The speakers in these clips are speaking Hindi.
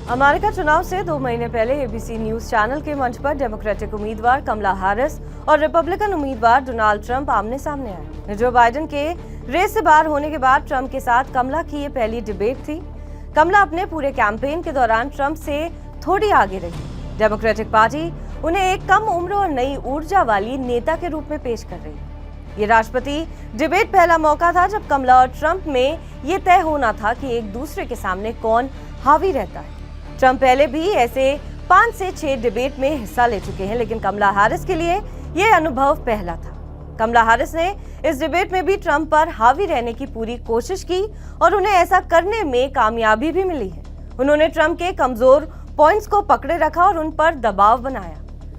अमेरिका चुनाव से 2 महीने पहले एबीसी न्यूज चैनल के मंच पर डेमोक्रेटिक उम्मीदवार कमला हैरिस और रिपब्लिकन उम्मीदवार डोनाल्ड ट्रंप आमने सामने आए। जो बाइडेन के रेस से बाहर होने के बाद ट्रंप के साथ कमला की ये पहली डिबेट थी। कमला अपने पूरे कैंपेन के दौरान ट्रंप से थोड़ी आगे रही। डेमोक्रेटिक पार्टी उन्हें एक कम उम्र और नई ऊर्जा वाली नेता के रूप में पेश कर रही है। ये राष्ट्रपति डिबेट पहला मौका था जब कमला और ट्रंप में ये तय होना था कि एक दूसरे के सामने कौन हावी रहता है। ट्रंप पहले भी ऐसे 5 से 6 डिबेट में हिस्सा ले चुके हैं, लेकिन कमला हैरिस के लिए यह अनुभव पहला था। कमला हैरिस ने इस डिबेट में भी ट्रंप पर हावी रहने की पूरी कोशिश की और उन्हें ऐसा करने में कामयाबी भी मिली है। उन्होंने ट्रंप के कमजोर पॉइंट्स को पकड़े रखा और उन पर दबाव बनाया।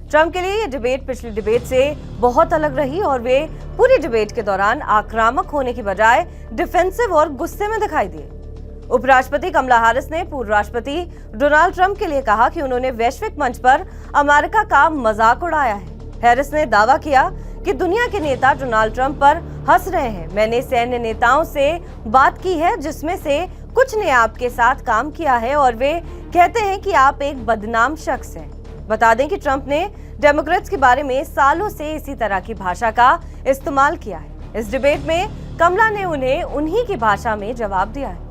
ट्रंप के लिए ये डिबेट पिछली डिबेट से बहुत अलग रही और वे पूरी डिबेट के दौरान आक्रामक होने की बजाय डिफेंसिव और गुस्से में दिखाई दिए। उपराष्ट्रपति कमला हैरिस ने पूर्व राष्ट्रपति डोनाल्ड ट्रंप के लिए कहा कि उन्होंने वैश्विक मंच पर अमेरिका का मजाक उड़ाया है। हैरिस ने दावा किया कि दुनिया के नेता डोनाल्ड ट्रंप पर हंस रहे हैं। मैंने सैन्य नेताओं से बात की है जिसमें से कुछ ने आपके साथ काम किया है और वे कहते हैं कि आप एक बदनाम शख्स हैं। बता दें कि ट्रंप ने डेमोक्रेट्स के बारे में सालों से इसी तरह की भाषा का इस्तेमाल किया है। इस डिबेट में कमला ने उन्हें उन्हीं की भाषा में जवाब दिया है।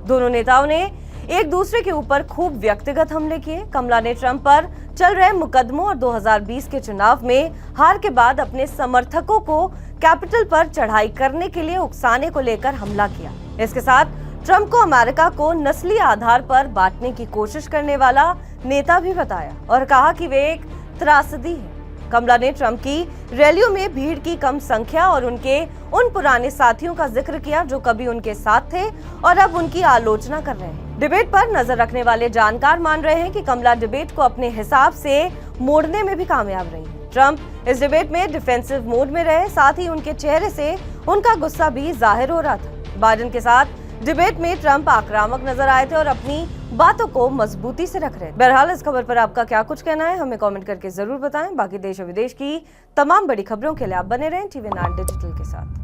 दोनों नेताओं ने एक दूसरे के ऊपर खूब व्यक्तिगत हमले किए। कमला ने ट्रंप पर चल रहे मुकदमों और 2020 के चुनाव में हार के बाद अपने समर्थकों को कैपिटल पर चढ़ाई करने के लिए उकसाने को लेकर हमला किया। इसके साथ ट्रंप को अमेरिका को नस्ली आधार पर बांटने की कोशिश करने वाला नेता भी बताया और कहा कि वे एक त्रासदी है। कमला ने ट्रंप की रैलियों में भीड़ की कम संख्या और उनके उन पुराने साथियों का जिक्र किया जो कभी उनके साथ थे और अब उनकी आलोचना कर रहे हैं। डिबेट पर नजर रखने वाले जानकार मान रहे हैं कि कमला डिबेट को अपने हिसाब से मोड़ने में भी कामयाब रही है। ट्रंप इस डिबेट में डिफेंसिव मोड में रहे, साथ ही उनके चेहरे से उनका गुस्सा भी जाहिर हो रहा था। बाइडेन के साथ डिबेट में ट्रंप आक्रामक नजर आए थे और अपनी बातों को मजबूती से रख रहे। बहरहाल इस खबर पर आपका क्या कुछ कहना है हमें कमेंट करके जरूर बताएं। बाकी देश और विदेश की तमाम बड़ी खबरों के लिए आप बने रहें टीवी 9 डिजिटल के साथ।